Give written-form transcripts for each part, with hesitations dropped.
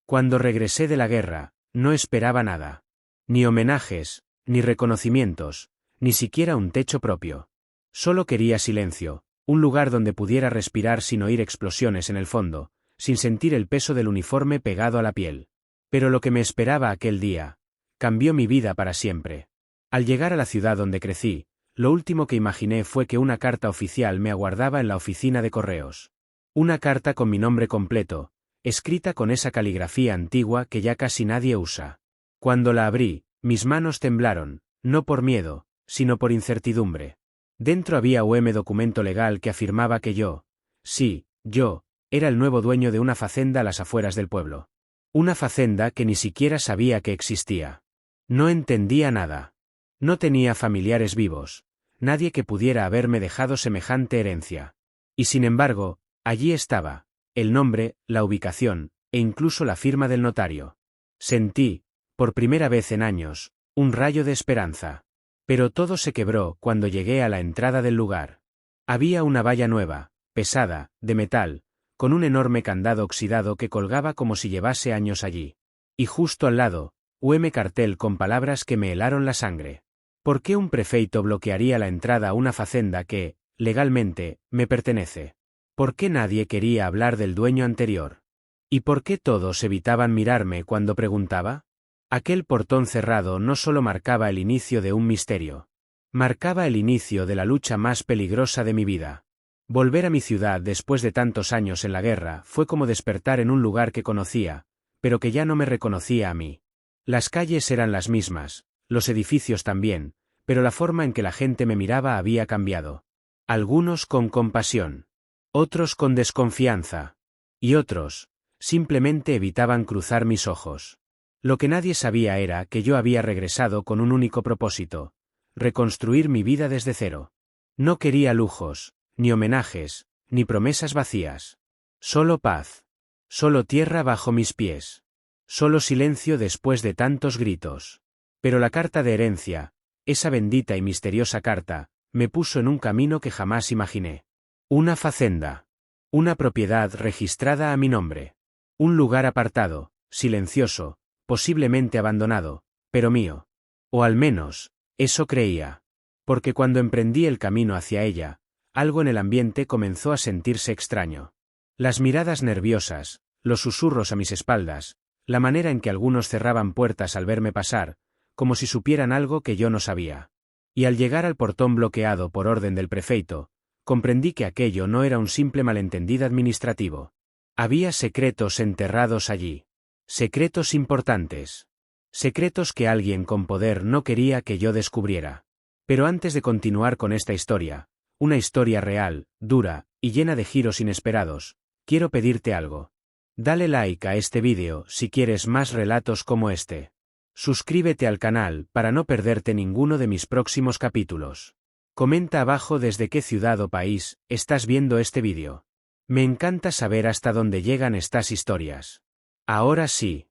Cuando regresé de la guerra, no esperaba nada. Ni homenajes, ni reconocimientos, ni siquiera un techo propio. Solo quería silencio, un lugar donde pudiera respirar sin oír explosiones en el fondo, sin sentir el peso del uniforme pegado a la piel. Pero lo que me esperaba aquel día cambió mi vida para siempre. Al llegar a la ciudad donde crecí, lo último que imaginé fue que una carta oficial me aguardaba en la oficina de correos. Una carta con mi nombre completo, escrita con esa caligrafía antigua que ya casi nadie usa. Cuando la abrí, mis manos temblaron, no por miedo, sino por incertidumbre. Dentro había un documento legal que afirmaba que yo, sí, yo, era el nuevo dueño de una facenda a las afueras del pueblo. Una facenda que ni siquiera sabía que existía. No entendía nada. No tenía familiares vivos, nadie que pudiera haberme dejado semejante herencia. Y sin embargo, allí estaba, el nombre, la ubicación, e incluso la firma del notario. Sentí, por primera vez en años, un rayo de esperanza. Pero todo se quebró cuando llegué a la entrada del lugar. Había una valla nueva, pesada, de metal, con un enorme candado oxidado que colgaba como si llevase años allí. Y justo al lado, un cartel con palabras que me helaron la sangre. ¿Por qué un prefeito bloquearía la entrada a una facenda que, legalmente, me pertenece? ¿Por qué nadie quería hablar del dueño anterior? ¿Y por qué todos evitaban mirarme cuando preguntaba? Aquel portón cerrado no solo marcaba el inicio de un misterio. Marcaba el inicio de la lucha más peligrosa de mi vida. Volver a mi ciudad después de tantos años en la guerra fue como despertar en un lugar que conocía, pero que ya no me reconocía a mí. Las calles eran las mismas, los edificios también, pero la forma en que la gente me miraba había cambiado. Algunos con compasión, otros con desconfianza, y otros, simplemente evitaban cruzar mis ojos. Lo que nadie sabía era que yo había regresado con un único propósito: reconstruir mi vida desde cero. No quería lujos, ni homenajes, ni promesas vacías. Solo paz. Solo tierra bajo mis pies. Solo silencio después de tantos gritos. Pero la carta de herencia, esa bendita y misteriosa carta, me puso en un camino que jamás imaginé. Una facenda. Una propiedad registrada a mi nombre. Un lugar apartado, silencioso, posiblemente abandonado, pero mío. O al menos, eso creía. Porque cuando emprendí el camino hacia ella, algo en el ambiente comenzó a sentirse extraño. Las miradas nerviosas, los susurros a mis espaldas, la manera en que algunos cerraban puertas al verme pasar, como si supieran algo que yo no sabía. Y al llegar al portón bloqueado por orden del prefeito, comprendí que aquello no era un simple malentendido administrativo. Había secretos enterrados allí. Secretos importantes. Secretos que alguien con poder no quería que yo descubriera. Pero antes de continuar con esta historia, una historia real, dura, y llena de giros inesperados, quiero pedirte algo. Dale like a este vídeo si quieres más relatos como este. Suscríbete al canal para no perderte ninguno de mis próximos capítulos. Comenta abajo desde qué ciudad o país estás viendo este vídeo. Me encanta saber hasta dónde llegan estas historias. Ahora sí.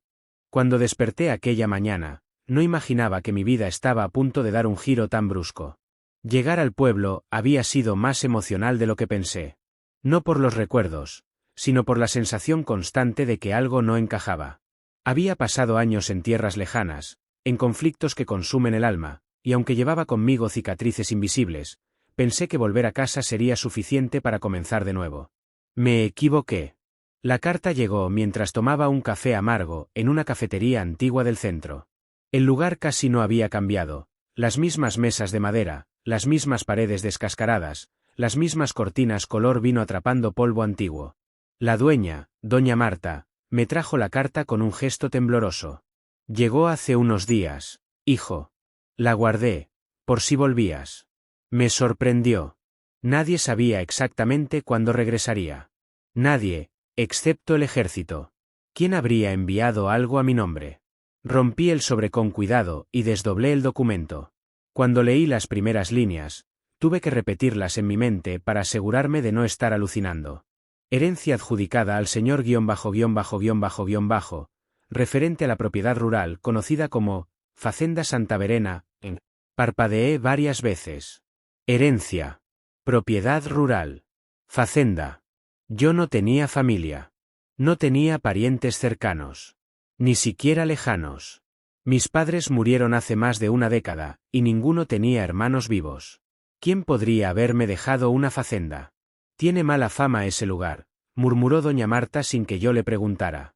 Cuando desperté aquella mañana, no imaginaba que mi vida estaba a punto de dar un giro tan brusco. Llegar al pueblo había sido más emocional de lo que pensé. No por los recuerdos, sino por la sensación constante de que algo no encajaba. Había pasado años en tierras lejanas, en conflictos que consumen el alma, y aunque llevaba conmigo cicatrices invisibles, pensé que volver a casa sería suficiente para comenzar de nuevo. Me equivoqué. La carta llegó mientras tomaba un café amargo en una cafetería antigua del centro. El lugar casi no había cambiado, las mismas mesas de madera, las mismas paredes descascaradas, las mismas cortinas color vino atrapando polvo antiguo. La dueña, doña Marta, me trajo la carta con un gesto tembloroso. Llegó hace unos días, hijo. La guardé, por si volvías. Me sorprendió. Nadie sabía exactamente cuándo regresaría. Nadie, excepto el ejército. ¿Quién habría enviado algo a mi nombre? Rompí el sobre con cuidado y desdoblé el documento. Cuando leí las primeras líneas, tuve que repetirlas en mi mente para asegurarme de no estar alucinando. Herencia adjudicada al señor ______, referente a la propiedad rural conocida como Facenda Santa Verena, en. Parpadeé varias veces. Herencia. Propiedad rural. Facenda. Yo no tenía familia. No tenía parientes cercanos. Ni siquiera lejanos. Mis padres murieron hace más de una década, y ninguno tenía hermanos vivos. ¿Quién podría haberme dejado una facenda? Tiene mala fama ese lugar, murmuró doña Marta sin que yo le preguntara.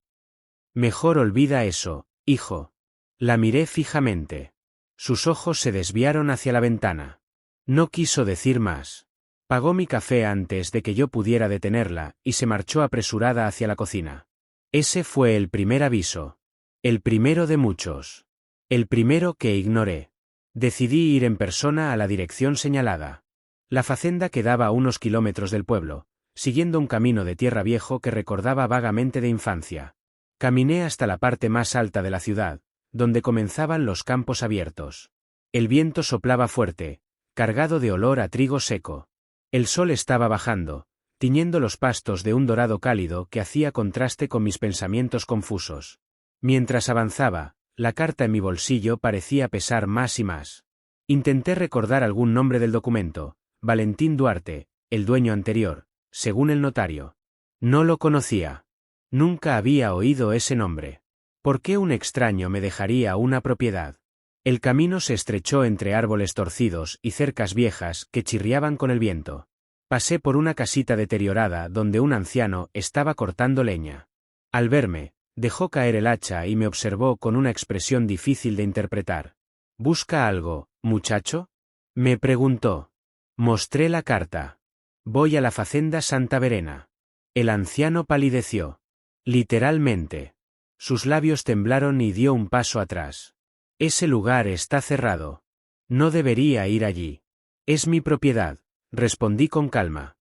Mejor olvida eso, hijo. La miré fijamente. Sus ojos se desviaron hacia la ventana. No quiso decir más. Pagó mi café antes de que yo pudiera detenerla, y se marchó apresurada hacia la cocina. Ese fue el primer aviso. El primero de muchos. El primero que ignoré. Decidí ir en persona a la dirección señalada. La facenda quedaba a unos kilómetros del pueblo, siguiendo un camino de tierra viejo que recordaba vagamente de infancia. Caminé hasta la parte más alta de la ciudad, donde comenzaban los campos abiertos. El viento soplaba fuerte, cargado de olor a trigo seco. El sol estaba bajando, tiñendo los pastos de un dorado cálido que hacía contraste con mis pensamientos confusos. Mientras avanzaba, la carta en mi bolsillo parecía pesar más y más. Intenté recordar algún nombre del documento: Valentín Duarte, el dueño anterior, según el notario. No lo conocía. Nunca había oído ese nombre. ¿Por qué un extraño me dejaría una propiedad? El camino se estrechó entre árboles torcidos y cercas viejas que chirriaban con el viento. Pasé por una casita deteriorada donde un anciano estaba cortando leña. Al verme, dejó caer el hacha y me observó con una expresión difícil de interpretar. ¿Busca algo, muchacho?, me preguntó. Mostré la carta. Voy a la facenda Santa Verena. El anciano palideció. Literalmente. Sus labios temblaron y dio un paso atrás. Ese lugar está cerrado. No debería ir allí. Es mi propiedad, respondí con calma.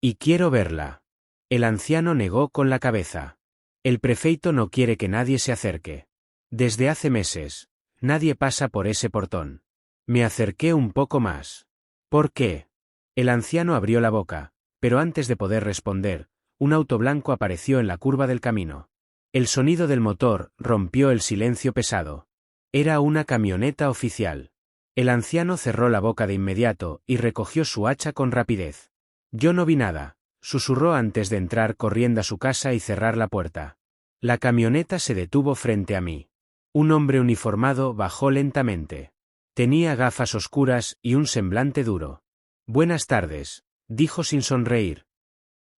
Y quiero verla. El anciano negó con la cabeza. El prefeito no quiere que nadie se acerque. Desde hace meses, nadie pasa por ese portón. Me acerqué un poco más. ¿Por qué? El anciano abrió la boca, pero antes de poder responder, un auto blanco apareció en la curva del camino. El sonido del motor rompió el silencio pesado. Era una camioneta oficial. El anciano cerró la boca de inmediato y recogió su hacha con rapidez. Yo no vi nada, susurró antes de entrar corriendo a su casa y cerrar la puerta. La camioneta se detuvo frente a mí. Un hombre uniformado bajó lentamente. Tenía gafas oscuras y un semblante duro. Buenas tardes, dijo sin sonreír.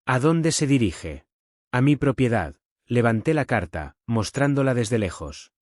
¿A dónde se dirige? A mi propiedad. Levanté la carta, mostrándola desde lejos.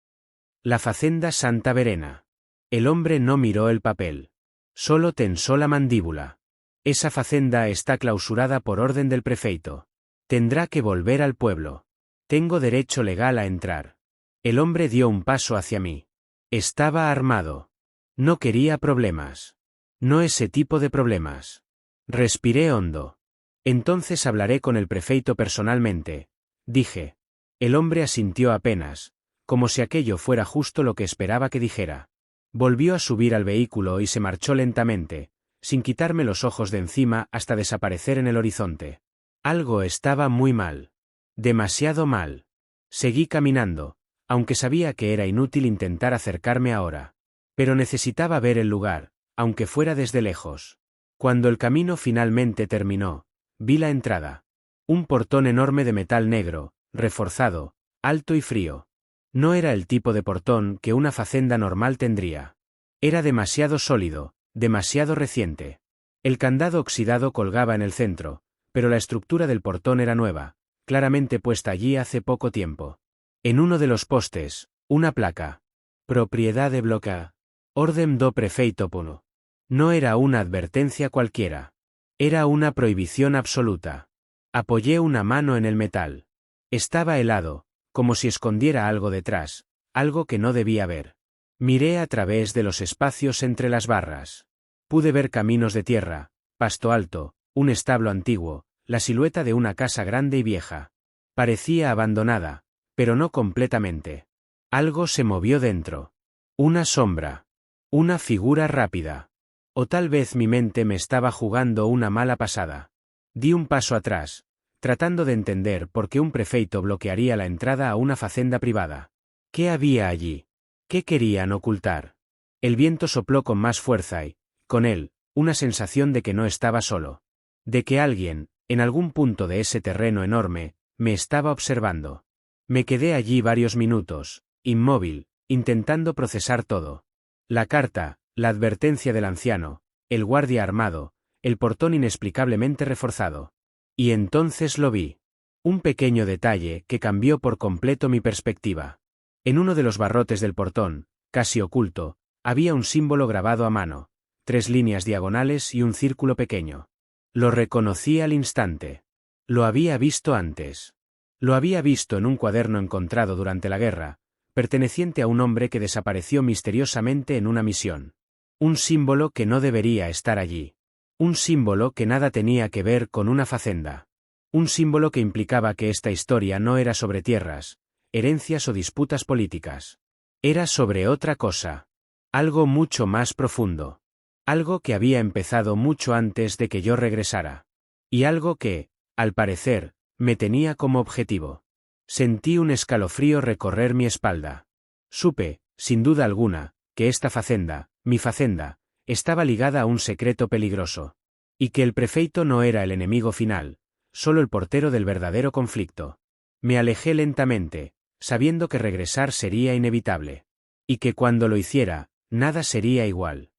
La facenda Santa Verena. El hombre no miró el papel. Solo tensó la mandíbula. Esa facenda está clausurada por orden del prefeito. Tendrá que volver al pueblo. Tengo derecho legal a entrar. El hombre dio un paso hacia mí. Estaba armado. No quería problemas. No ese tipo de problemas. Respiré hondo. Entonces hablaré con el prefeito personalmente, dije. El hombre asintió apenas, como si aquello fuera justo lo que esperaba que dijera. Volvió a subir al vehículo y se marchó lentamente, sin quitarme los ojos de encima hasta desaparecer en el horizonte. Algo estaba muy mal. Demasiado mal. Seguí caminando, aunque sabía que era inútil intentar acercarme ahora. Pero necesitaba ver el lugar, aunque fuera desde lejos. Cuando el camino finalmente terminó, vi la entrada. Un portón enorme de metal negro, reforzado, alto y frío. No era el tipo de portón que una facenda normal tendría. Era demasiado sólido, demasiado reciente. El candado oxidado colgaba en el centro, pero la estructura del portón era nueva, claramente puesta allí hace poco tiempo. En uno de los postes, una placa. Propiedad de bloca. Orden do prefeito puno. No era una advertencia cualquiera. Era una prohibición absoluta. Apoyé una mano en el metal. Estaba helado, como si escondiera algo detrás, algo que no debía ver. Miré a través de los espacios entre las barras. Pude ver caminos de tierra, pasto alto, un establo antiguo, la silueta de una casa grande y vieja. Parecía abandonada, pero no completamente. Algo se movió dentro. Una sombra. Una figura rápida. O tal vez mi mente me estaba jugando una mala pasada. Di un paso atrás, tratando de entender por qué un prefeito bloquearía la entrada a una facenda privada. ¿Qué había allí? ¿Qué querían ocultar? El viento sopló con más fuerza y, con él, una sensación de que no estaba solo. De que alguien, en algún punto de ese terreno enorme, me estaba observando. Me quedé allí varios minutos, inmóvil, intentando procesar todo. La carta, la advertencia del anciano, el guardia armado, el portón inexplicablemente reforzado. Y entonces lo vi. Un pequeño detalle que cambió por completo mi perspectiva. En uno de los barrotes del portón, casi oculto, había un símbolo grabado a mano, 3 líneas diagonales y un círculo pequeño. Lo reconocí al instante. Lo había visto antes. Lo había visto en un cuaderno encontrado durante la guerra, perteneciente a un hombre que desapareció misteriosamente en una misión. Un símbolo que no debería estar allí. Un símbolo que nada tenía que ver con una facenda. Un símbolo que implicaba que esta historia no era sobre tierras, herencias o disputas políticas. Era sobre otra cosa. Algo mucho más profundo. Algo que había empezado mucho antes de que yo regresara. Y algo que, al parecer, me tenía como objetivo. Sentí un escalofrío recorrer mi espalda. Supe, sin duda alguna, que esta facenda, mi facenda, estaba ligada a un secreto peligroso. Y que el prefeito no era el enemigo final, solo el portero del verdadero conflicto. Me alejé lentamente, sabiendo que regresar sería inevitable. Y que cuando lo hiciera, nada sería igual.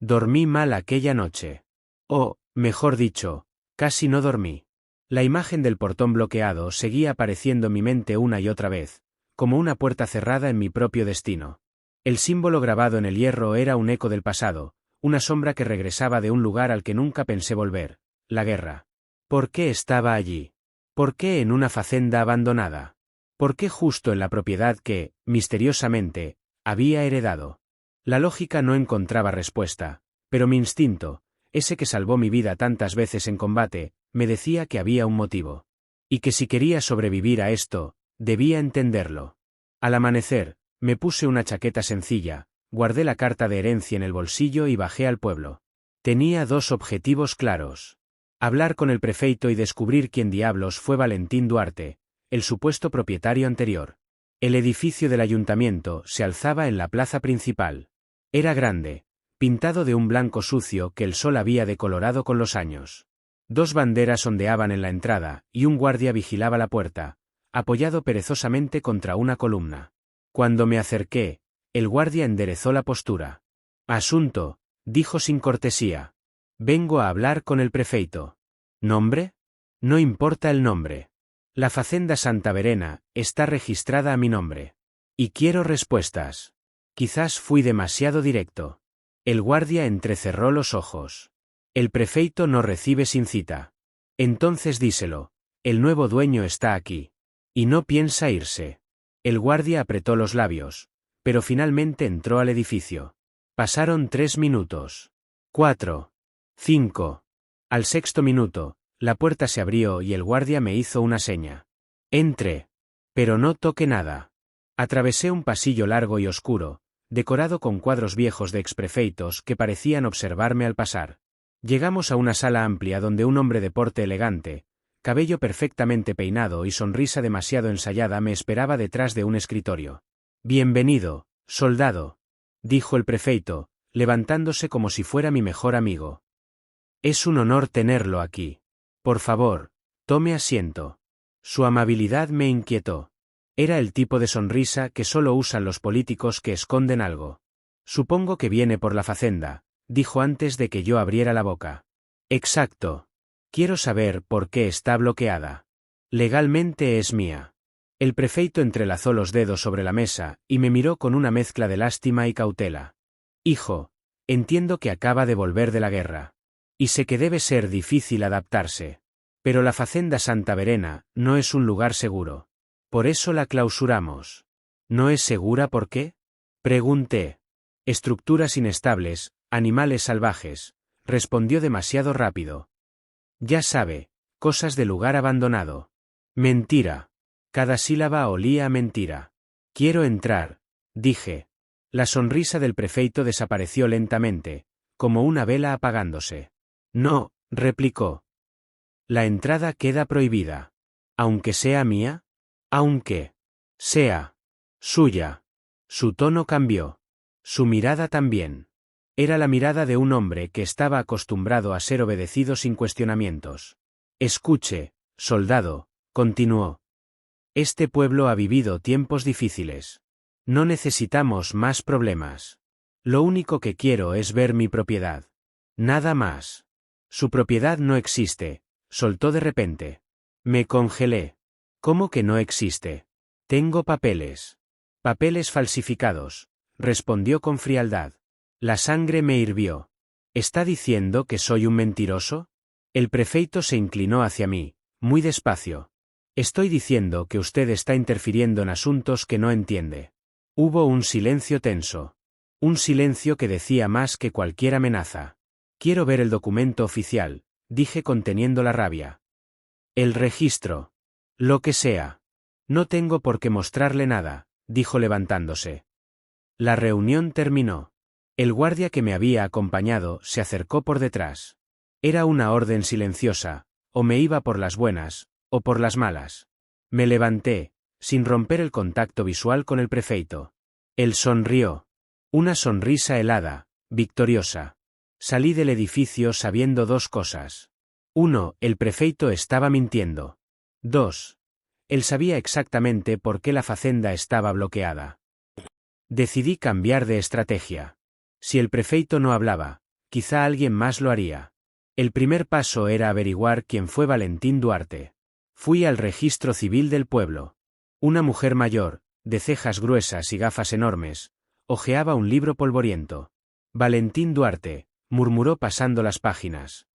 Dormí mal aquella noche. O, mejor dicho, casi no dormí. La imagen del portón bloqueado seguía apareciendo en mi mente una y otra vez, como una puerta cerrada en mi propio destino. El símbolo grabado en el hierro era un eco del pasado, una sombra que regresaba de un lugar al que nunca pensé volver, la guerra. ¿Por qué estaba allí? ¿Por qué en una facenda abandonada? ¿Por qué justo en la propiedad que, misteriosamente, había heredado? La lógica no encontraba respuesta, pero mi instinto, ese que salvó mi vida tantas veces en combate, me decía que había un motivo. Y que si quería sobrevivir a esto, debía entenderlo. Al amanecer, me puse una chaqueta sencilla, guardé la carta de herencia en el bolsillo y bajé al pueblo. Tenía 2 objetivos claros. Hablar con el prefeito y descubrir quién diablos fue Valentín Duarte, el supuesto propietario anterior. El edificio del ayuntamiento se alzaba en la plaza principal. Era grande, pintado de un blanco sucio que el sol había decolorado con los años. 2 banderas ondeaban en la entrada, y un guardia vigilaba la puerta, apoyado perezosamente contra una columna. Cuando me acerqué, el guardia enderezó la postura. «Asunto», dijo sin cortesía. «Vengo a hablar con el prefeito». «¿Nombre?» «No importa el nombre. La facenda Santa Verena está registrada a mi nombre. Y quiero respuestas». Quizás fui demasiado directo. El guardia entrecerró los ojos. «El prefeito no recibe sin cita». «Entonces díselo. El nuevo dueño está aquí. Y no piensa irse». El guardia apretó los labios, pero finalmente entró al edificio. Pasaron 3 minutos. 4. 5. Al 6.º minuto, la puerta se abrió y el guardia me hizo una seña. «Entre. Pero no toque nada». Atravesé un pasillo largo y oscuro, decorado con cuadros viejos de exprefeitos que parecían observarme al pasar. Llegamos a una sala amplia donde un hombre de porte elegante, cabello perfectamente peinado y sonrisa demasiado ensayada me esperaba detrás de un escritorio. «Bienvenido, soldado», dijo el prefeito, levantándose como si fuera mi mejor amigo. «Es un honor tenerlo aquí. Por favor, tome asiento». Su amabilidad me inquietó. Era el tipo de sonrisa que solo usan los políticos que esconden algo. «Supongo que viene por la facenda», dijo antes de que yo abriera la boca. «Exacto. Quiero saber por qué está bloqueada». «Legalmente es mía». El prefeito entrelazó los dedos sobre la mesa y me miró con una mezcla de lástima y cautela. «Hijo, entiendo que acaba de volver de la guerra. Y sé que debe ser difícil adaptarse. Pero la facenda Santa Verena no es un lugar seguro. Por eso la clausuramos». «¿No es segura por qué?», pregunté. «Estructuras inestables, animales salvajes», respondió demasiado rápido. «Ya sabe, cosas de lugar abandonado». «Mentira». Cada sílaba olía a mentira. «Quiero entrar», dije. La sonrisa del prefeito desapareció lentamente, como una vela apagándose. «No», replicó. «La entrada queda prohibida». «¿Aunque sea mía?» «Aunque sea suya». Su tono cambió. Su mirada también. Era la mirada de un hombre que estaba acostumbrado a ser obedecido sin cuestionamientos. «Escuche, soldado», continuó. Este pueblo ha vivido tiempos difíciles. No necesitamos más problemas. Lo único que quiero es ver mi propiedad. Nada más. Su propiedad no existe, soltó de repente. Me congelé. ¿Cómo que no existe? Tengo papeles. Papeles falsificados, respondió con frialdad. La sangre me hirvió. ¿Está diciendo que soy un mentiroso? El prefeito se inclinó hacia mí, muy despacio. Estoy diciendo que usted está interfiriendo en asuntos que no entiende. Hubo un silencio tenso. Un silencio que decía más que cualquier amenaza. Quiero ver el documento oficial, dije conteniendo la rabia. El registro. Lo que sea. No tengo por qué mostrarle nada, dijo levantándose. La reunión terminó. El guardia que me había acompañado se acercó por detrás. Era una orden silenciosa, o me iba por las buenas, o por las malas. Me levanté, sin romper el contacto visual con el prefeito. Él sonrió. Una sonrisa helada, victoriosa. Salí del edificio sabiendo dos cosas. 1. El prefeito estaba mintiendo. 2. Él sabía exactamente por qué la facenda estaba bloqueada. Decidí cambiar de estrategia. Si el prefeito no hablaba, quizá alguien más lo haría. El primer paso era averiguar quién fue Valentín Duarte. Fui al registro civil del pueblo. Una mujer mayor, de cejas gruesas y gafas enormes, hojeaba un libro polvoriento. Valentín Duarte, murmuró pasando las páginas.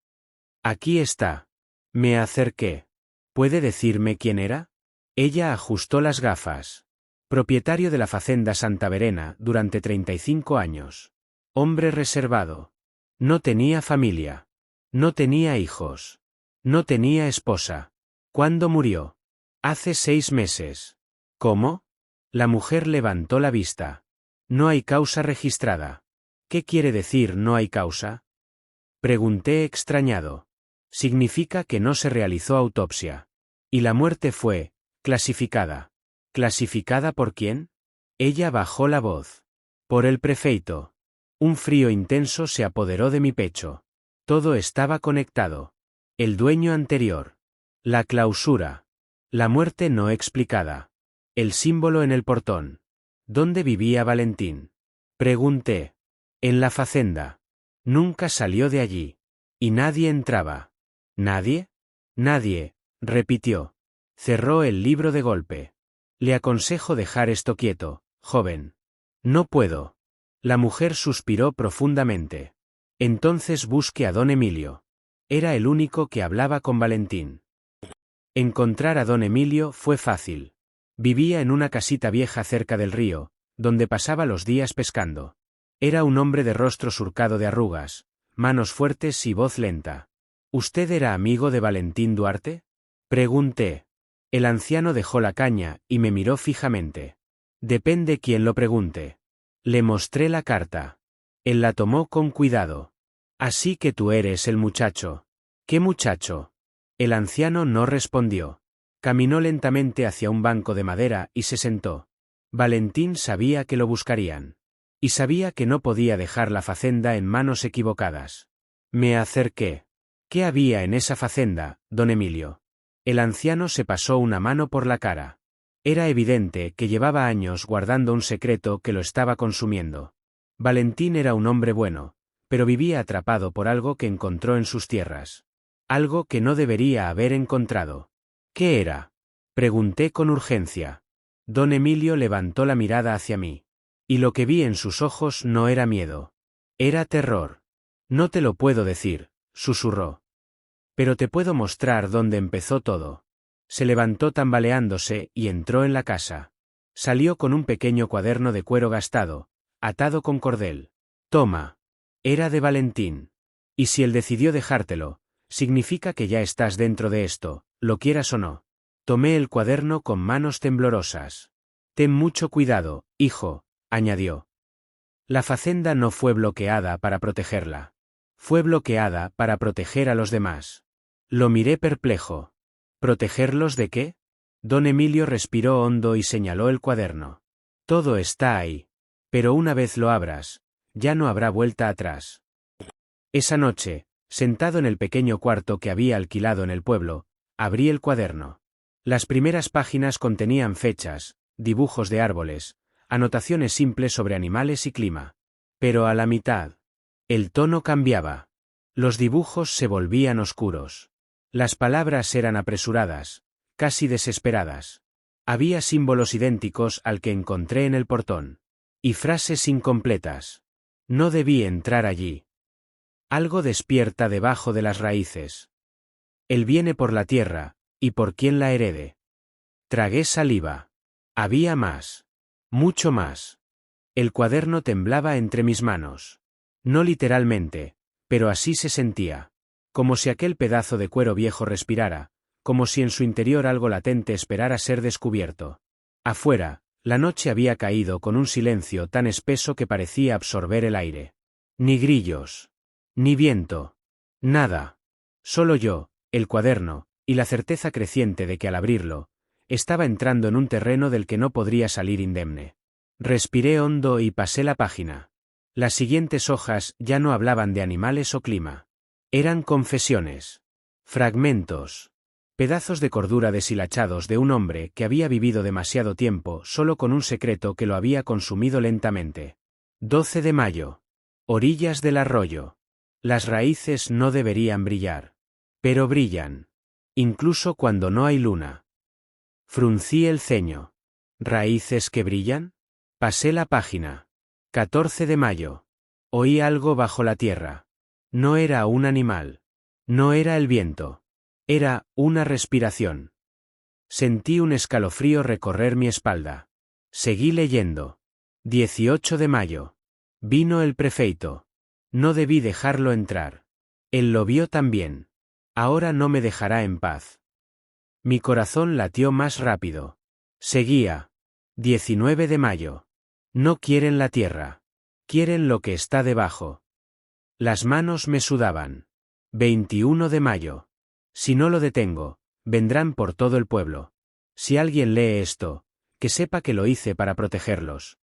Aquí está. Me acerqué. ¿Puede decirme quién era? Ella ajustó las gafas. Propietario de la facenda Santa Verena durante 35 años. Hombre reservado. No tenía familia. No tenía hijos. No tenía esposa. ¿Cuándo murió? Hace 6 meses. ¿Cómo? La mujer levantó la vista. No hay causa registrada. ¿Qué quiere decir no hay causa? Pregunté extrañado. Significa que no se realizó autopsia. Y la muerte fue clasificada. ¿Clasificada por quién? Ella bajó la voz. Por el prefeito. Un frío intenso se apoderó de mi pecho. Todo estaba conectado. El dueño anterior. La clausura. La muerte no explicada. El símbolo en el portón. ¿Dónde vivía Valentín? Pregunté. En la facenda. Nunca salió de allí. Y nadie entraba. ¿Nadie? Nadie, repitió. Cerró el libro de golpe. Le aconsejo dejar esto quieto, joven. No puedo. La mujer suspiró profundamente. Entonces busque a don Emilio. Era el único que hablaba con Valentín. Encontrar a don Emilio fue fácil. Vivía en una casita vieja cerca del río, donde pasaba los días pescando. Era un hombre de rostro surcado de arrugas, manos fuertes y voz lenta. ¿Usted era amigo de Valentín Duarte? Pregunté. El anciano dejó la caña y me miró fijamente. Depende quién lo pregunte. Le mostré la carta. Él la tomó con cuidado. Así que tú eres el muchacho. ¿Qué muchacho? El anciano no respondió. Caminó lentamente hacia un banco de madera y se sentó. Valentín sabía que lo buscarían. Y sabía que no podía dejar la facenda en manos equivocadas. Me acerqué. ¿Qué había en esa facenda, don Emilio? El anciano se pasó una mano por la cara. Era evidente que llevaba años guardando un secreto que lo estaba consumiendo. Valentín era un hombre bueno, pero vivía atrapado por algo que encontró en sus tierras. Algo que no debería haber encontrado. ¿Qué era? Pregunté con urgencia. Don Emilio levantó la mirada hacia mí. Y lo que vi en sus ojos no era miedo. Era terror. No te lo puedo decir, susurró. Pero te puedo mostrar dónde empezó todo. Se levantó tambaleándose y entró en la casa. Salió con un pequeño cuaderno de cuero gastado, atado con cordel. Toma. Era de Valentín. Y si él decidió dejártelo, significa que ya estás dentro de esto, lo quieras o no. Tomé el cuaderno con manos temblorosas. Ten mucho cuidado, hijo, añadió. La facenda no fue bloqueada para protegerla. Fue bloqueada para proteger a los demás. Lo miré perplejo. ¿Protegerlos de qué? Don Emilio respiró hondo y señaló el cuaderno. Todo está ahí. Pero una vez lo abras, ya no habrá vuelta atrás. Esa noche, sentado en el pequeño cuarto que había alquilado en el pueblo, abrí el cuaderno. Las primeras páginas contenían fechas, dibujos de árboles, anotaciones simples sobre animales y clima. Pero a la mitad, el tono cambiaba. Los dibujos se volvían oscuros. Las palabras eran apresuradas, casi desesperadas. Había símbolos idénticos al que encontré en el portón. Y frases incompletas. No debí entrar allí. Algo despierta debajo de las raíces. Él viene por la tierra, y por quien la herede. Tragué saliva. Había más. Mucho más. El cuaderno temblaba entre mis manos. No literalmente, pero así se sentía. Como si aquel pedazo de cuero viejo respirara, como si en su interior algo latente esperara ser descubierto. Afuera, la noche había caído con un silencio tan espeso que parecía absorber el aire. Ni grillos. Ni viento. Nada. Solo yo, el cuaderno, y la certeza creciente de que al abrirlo, estaba entrando en un terreno del que no podría salir indemne. Respiré hondo y pasé la página. Las siguientes hojas ya no hablaban de animales o clima. Eran confesiones. Fragmentos. Pedazos de cordura deshilachados de un hombre que había vivido demasiado tiempo solo con un secreto que lo había consumido lentamente. 12 de mayo. Orillas del arroyo. Las raíces no deberían brillar. Pero brillan. Incluso cuando no hay luna. Fruncí el ceño. ¿Raíces que brillan? Pasé la página. 14 de mayo. Oí algo bajo la tierra. No era un animal. No era el viento. Era una respiración. Sentí un escalofrío recorrer mi espalda. Seguí leyendo. 18 de mayo. Vino el prefeito. No debí dejarlo entrar. Él lo vio también. Ahora no me dejará en paz. Mi corazón latió más rápido. Seguía. 19 de mayo. No quieren la tierra. Quieren lo que está debajo. Las manos me sudaban. 21 de mayo. Si no lo detengo, vendrán por todo el pueblo. Si alguien lee esto, que sepa que lo hice para protegerlos.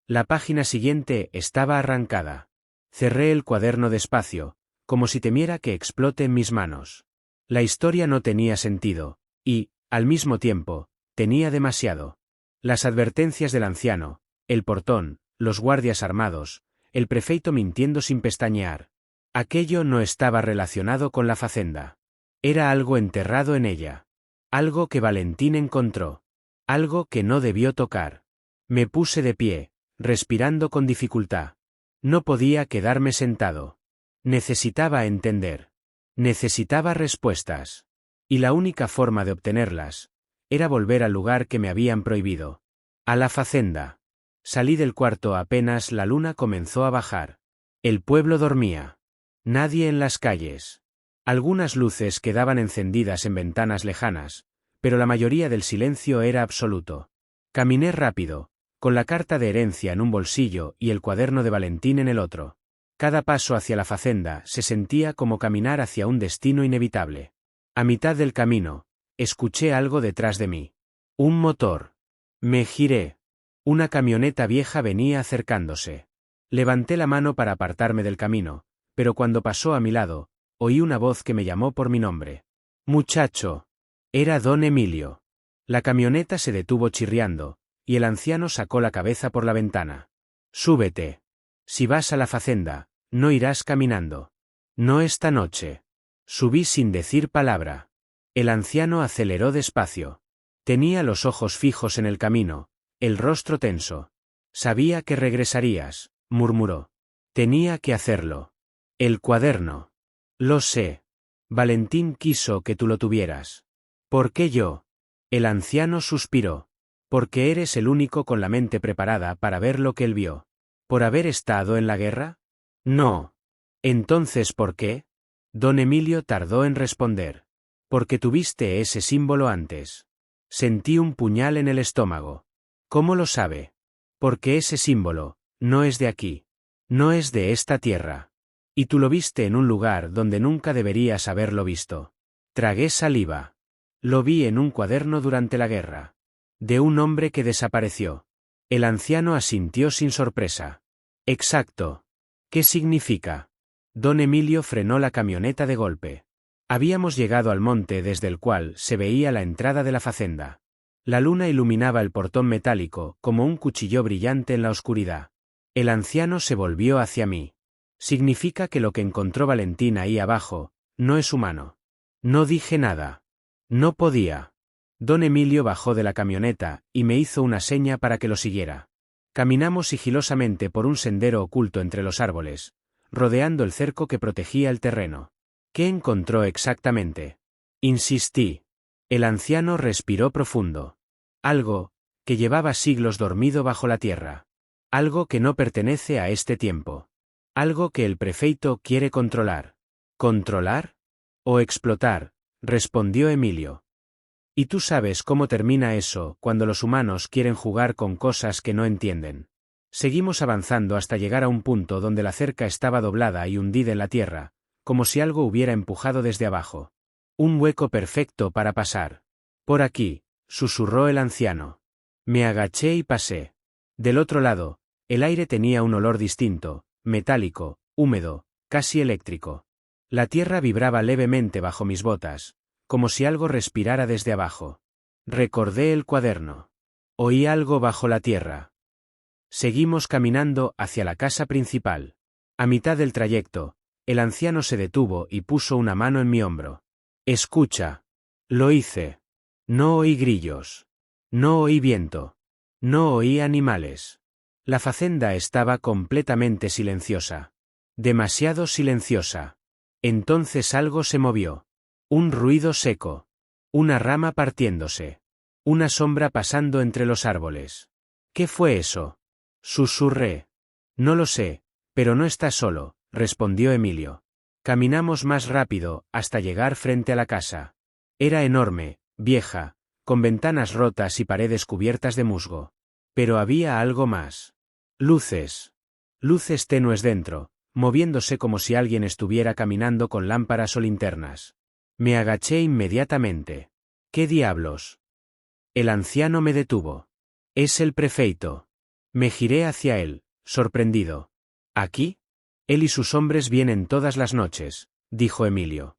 La página siguiente estaba arrancada. Cerré el cuaderno despacio, como si temiera que explote en mis manos. La historia no tenía sentido, y, al mismo tiempo, tenía demasiado. Las advertencias del anciano, el portón, los guardias armados, el prefeito mintiendo sin pestañear. Aquello no estaba relacionado con la facenda. Era algo enterrado en ella. Algo que Valentín encontró. Algo que no debió tocar. Me puse de pie, respirando con dificultad. No podía quedarme sentado. Necesitaba entender. Necesitaba respuestas. Y la única forma de obtenerlas era volver al lugar que me habían prohibido. A la facenda. Salí del cuarto apenas la luna comenzó a bajar. El pueblo dormía. Nadie en las calles. Algunas luces quedaban encendidas en ventanas lejanas, pero la mayoría del silencio era absoluto. Caminé rápido, con la carta de herencia en un bolsillo y el cuaderno de Valentín en el otro. Cada paso hacia la facenda se sentía como caminar hacia un destino inevitable. A mitad del camino, escuché algo detrás de mí. Un motor. Me giré. Una camioneta vieja venía acercándose. Levanté la mano para apartarme del camino, pero cuando pasó a mi lado, oí una voz que me llamó por mi nombre. Muchacho. Era don Emilio. La camioneta se detuvo chirriando, y el anciano sacó la cabeza por la ventana. Súbete. Si vas a la facenda, no irás caminando. No esta noche. Subí sin decir palabra. El anciano aceleró despacio. Tenía los ojos fijos en el camino, el rostro tenso. Sabía que regresarías, murmuró. Tenía que hacerlo. El cuaderno. Lo sé. Valentín quiso que tú lo tuvieras. ¿Por qué yo? El anciano suspiró. Porque eres el único con la mente preparada para ver lo que él vio. ¿Por haber estado en la guerra? No. Entonces, ¿por qué? Don Emilio tardó en responder. Porque tuviste ese símbolo antes. Sentí un puñal en el estómago. ¿Cómo lo sabe? Porque ese símbolo no es de aquí. No es de esta tierra. Y tú lo viste en un lugar donde nunca deberías haberlo visto. Tragué saliva. Lo vi en un cuaderno durante la guerra. De un hombre que desapareció. El anciano asintió sin sorpresa. Exacto. ¿Qué significa? Don Emilio frenó la camioneta de golpe. Habíamos llegado al monte desde el cual se veía la entrada de la facenda. La luna iluminaba el portón metálico como un cuchillo brillante en la oscuridad. El anciano se volvió hacia mí. Significa que lo que encontró Valentín ahí abajo no es humano. No dije nada. No podía. Don Emilio bajó de la camioneta y me hizo una seña para que lo siguiera. Caminamos sigilosamente por un sendero oculto entre los árboles, rodeando el cerco que protegía el terreno. ¿Qué encontró exactamente? Insistí. El anciano respiró profundo. Algo que llevaba siglos dormido bajo la tierra. Algo que no pertenece a este tiempo. Algo que el prefeito quiere controlar. ¿Controlar? ¿O explotar? Respondió Emilio. Y tú sabes cómo termina eso cuando los humanos quieren jugar con cosas que no entienden. Seguimos avanzando hasta llegar a un punto donde la cerca estaba doblada y hundida en la tierra, como si algo hubiera empujado desde abajo. Un hueco perfecto para pasar. Por aquí, susurró el anciano. Me agaché y pasé. Del otro lado, el aire tenía un olor distinto, metálico, húmedo, casi eléctrico. La tierra vibraba levemente bajo mis botas, como si algo respirara desde abajo. Recordé el cuaderno. Oí algo bajo la tierra. Seguimos caminando hacia la casa principal. A mitad del trayecto, el anciano se detuvo y puso una mano en mi hombro. Escucha. Lo hice. No oí grillos. No oí viento. No oí animales. La facenda estaba completamente silenciosa. Demasiado silenciosa. Entonces algo se movió. Un ruido seco. Una rama partiéndose. Una sombra pasando entre los árboles. ¿Qué fue eso? Susurré. No lo sé, pero no estás solo, respondió Emilio. Caminamos más rápido hasta llegar frente a la casa. Era enorme, vieja, con ventanas rotas y paredes cubiertas de musgo. Pero había algo más. Luces. Luces tenues dentro, moviéndose como si alguien estuviera caminando con lámparas o linternas. Me agaché inmediatamente. ¿Qué diablos? El anciano me detuvo. Es el prefeito. Me giré hacia él, sorprendido. ¿Aquí? Él y sus hombres vienen todas las noches, dijo Emilio.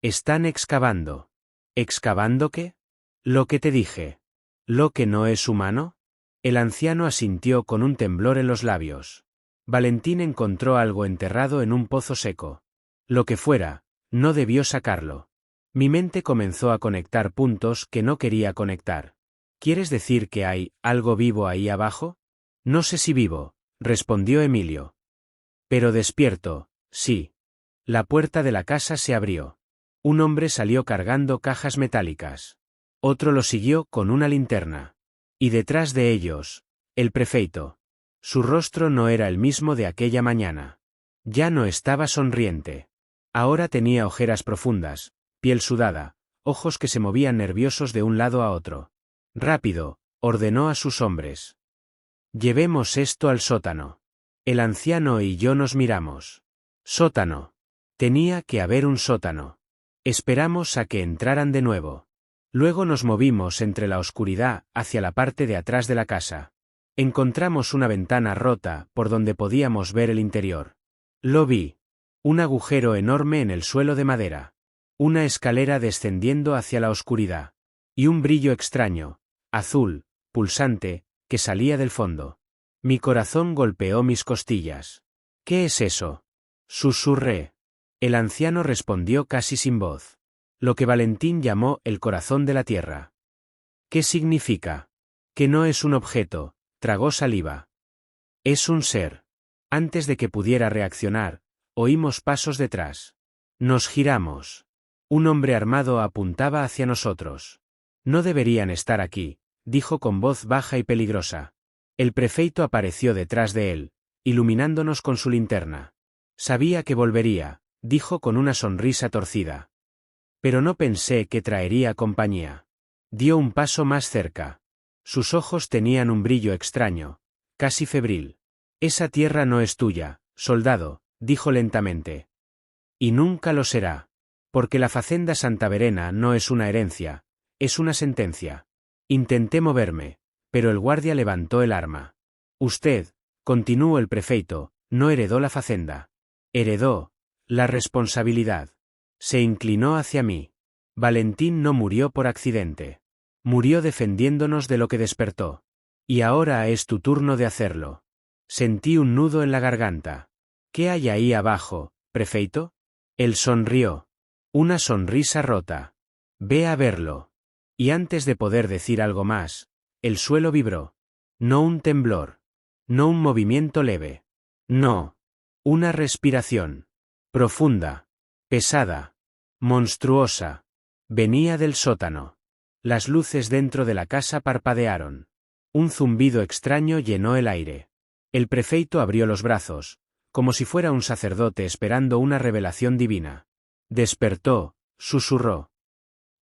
Están excavando. ¿Excavando qué? Lo que te dije. ¿Lo que no es humano? El anciano asintió con un temblor en los labios. Valentín encontró algo enterrado en un pozo seco. Lo que fuera, no debió sacarlo. Mi mente comenzó a conectar puntos que no quería conectar. ¿Quieres decir que hay algo vivo ahí abajo? No sé si vivo, respondió Emilio. Pero despierto, sí. La puerta de la casa se abrió. Un hombre salió cargando cajas metálicas. Otro lo siguió con una linterna. Y detrás de ellos, el prefeito. Su rostro no era el mismo de aquella mañana. Ya no estaba sonriente. Ahora tenía ojeras profundas, piel sudada, ojos que se movían nerviosos de un lado a otro. Rápido, ordenó a sus hombres. Llevemos esto al sótano. El anciano y yo nos miramos. Sótano. Tenía que haber un sótano. Esperamos a que entraran de nuevo. Luego nos movimos entre la oscuridad hacia la parte de atrás de la casa. Encontramos una ventana rota por donde podíamos ver el interior. Lo vi. Un agujero enorme en el suelo de madera. Una escalera descendiendo hacia la oscuridad. Y un brillo extraño, azul, pulsante, que salía del fondo. Mi corazón golpeó mis costillas. ¿Qué es eso? Susurré. El anciano respondió casi sin voz. Lo que Valentín llamó el corazón de la tierra. ¿Qué significa? Que no es un objeto, tragó saliva. Es un ser. Antes de que pudiera reaccionar, oímos pasos detrás. Nos giramos. Un hombre armado apuntaba hacia nosotros. No deberían estar aquí, dijo con voz baja y peligrosa. El prefeito apareció detrás de él, iluminándonos con su linterna. Sabía que volvería, dijo con una sonrisa torcida. Pero no pensé que traería compañía. Dio un paso más cerca. Sus ojos tenían un brillo extraño, casi febril. Esa tierra no es tuya, soldado, dijo lentamente. Y nunca lo será. Porque la facenda Santa Verena no es una herencia, es una sentencia. Intenté moverme, pero el guardia levantó el arma. Usted, continuó el prefeito, no heredó la facenda. Heredó la responsabilidad. Se inclinó hacia mí. Valentín no murió por accidente. Murió defendiéndonos de lo que despertó. Y ahora es tu turno de hacerlo. Sentí un nudo en la garganta. ¿Qué hay ahí abajo, prefeito? Él sonrió. Una sonrisa rota. Ve a verlo. Y antes de poder decir algo más, el suelo vibró. No un temblor. No un movimiento leve. No. Una respiración. Profunda. Pesada. Monstruosa. Venía del sótano. Las luces dentro de la casa parpadearon. Un zumbido extraño llenó el aire. El prefeito abrió los brazos, como si fuera un sacerdote esperando una revelación divina. Despertó, susurró.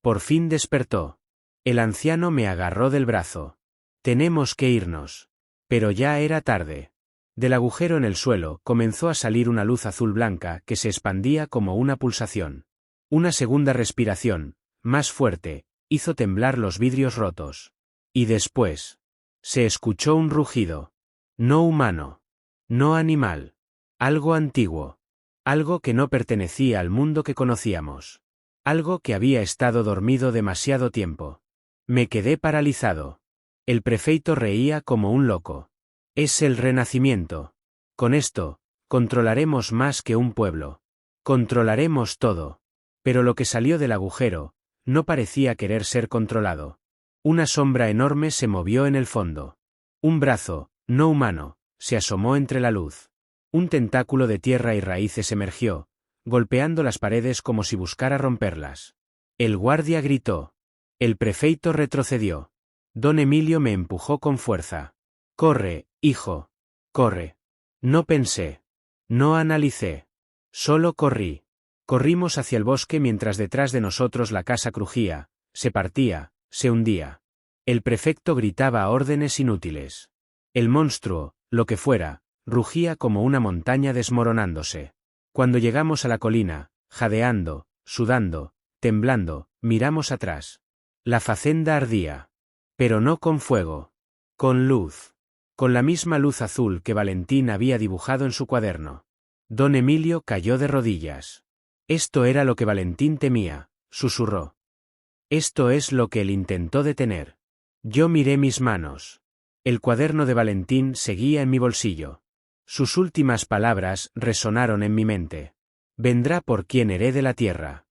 Por fin despertó. El anciano me agarró del brazo. Tenemos que irnos. Pero ya era tarde. Del agujero en el suelo comenzó a salir una luz azul blanca que se expandía como una pulsación. Una segunda respiración, más fuerte, hizo temblar los vidrios rotos. Y después, se escuchó un rugido. No humano. No animal. Algo antiguo. Algo que no pertenecía al mundo que conocíamos. Algo que había estado dormido demasiado tiempo. Me quedé paralizado. El prefeito reía como un loco. Es el renacimiento. Con esto, controlaremos más que un pueblo. Controlaremos todo. Pero lo que salió del agujero, no parecía querer ser controlado. Una sombra enorme se movió en el fondo. Un brazo, no humano, se asomó entre la luz. Un tentáculo de tierra y raíces emergió, golpeando las paredes como si buscara romperlas. El guardia gritó. El prefeito retrocedió. Don Emilio me empujó con fuerza. Corre, hijo. Corre. No pensé. No analicé. Solo corrí. Corrimos hacia el bosque mientras detrás de nosotros la casa crujía, se partía, se hundía. El prefecto gritaba órdenes inútiles. El monstruo, lo que fuera, rugía como una montaña desmoronándose. Cuando llegamos a la colina, jadeando, sudando, temblando, miramos atrás. La facenda ardía. Pero no con fuego. Con luz. Con la misma luz azul que Valentín había dibujado en su cuaderno. Don Emilio cayó de rodillas. Esto era lo que Valentín temía, susurró. Esto es lo que él intentó detener. Yo miré mis manos. El cuaderno de Valentín seguía en mi bolsillo. Sus últimas palabras resonaron en mi mente. Vendrá por quien herede la tierra.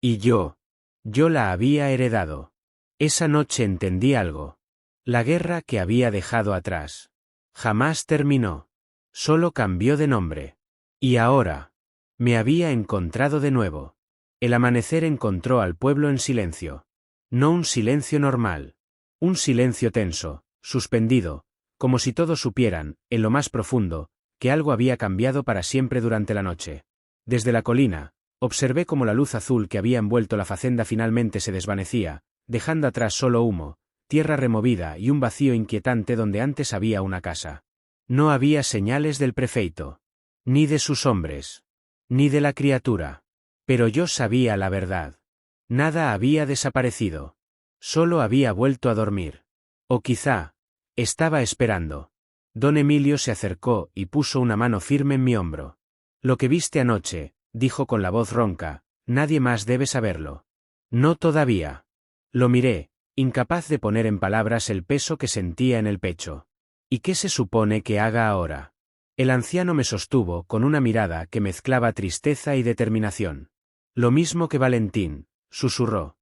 Y yo la había heredado. Esa noche entendí algo. La guerra que había dejado atrás. Jamás terminó. Solo cambió de nombre. Y ahora. Me había encontrado de nuevo. El amanecer encontró al pueblo en silencio. No un silencio normal. Un silencio tenso, suspendido, como si todos supieran, en lo más profundo, que algo había cambiado para siempre durante la noche. Desde la colina, observé cómo la luz azul que había envuelto la facenda finalmente se desvanecía, dejando atrás solo humo, tierra removida y un vacío inquietante donde antes había una casa. No había señales del prefeito. Ni de sus hombres. Ni de la criatura. Pero yo sabía la verdad. Nada había desaparecido. Solo había vuelto a dormir. O quizá, estaba esperando. Don Emilio se acercó y puso una mano firme en mi hombro. Lo que viste anoche, dijo con la voz ronca, nadie más debe saberlo. No todavía. Lo miré, incapaz de poner en palabras el peso que sentía en el pecho. ¿Y qué se supone que haga ahora? El anciano me sostuvo con una mirada que mezclaba tristeza y determinación. Lo mismo que Valentín, susurró.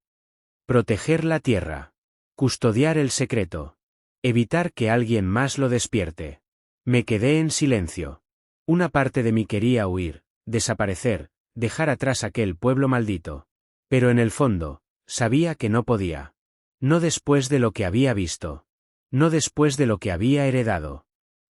Proteger la tierra. Custodiar el secreto. Evitar que alguien más lo despierte. Me quedé en silencio. Una parte de mí quería huir, desaparecer, dejar atrás aquel pueblo maldito. Pero en el fondo, sabía que no podía. No después de lo que había visto. No después de lo que había heredado.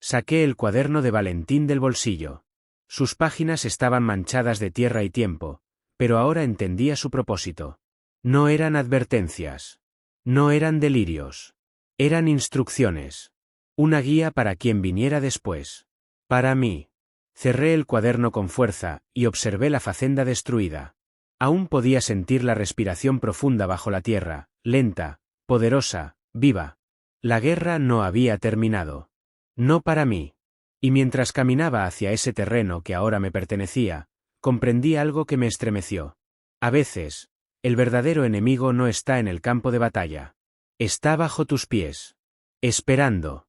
Saqué el cuaderno de Valentín del bolsillo. Sus páginas estaban manchadas de tierra y tiempo, pero ahora entendía su propósito. No eran advertencias. No eran delirios. Eran instrucciones. Una guía para quien viniera después. Para mí. Cerré el cuaderno con fuerza y observé la facenda destruida. Aún podía sentir la respiración profunda bajo la tierra, lenta, poderosa, viva. La guerra no había terminado. No para mí. Y mientras caminaba hacia ese terreno que ahora me pertenecía, comprendí algo que me estremeció. A veces, el verdadero enemigo no está en el campo de batalla. Está bajo tus pies. Esperando.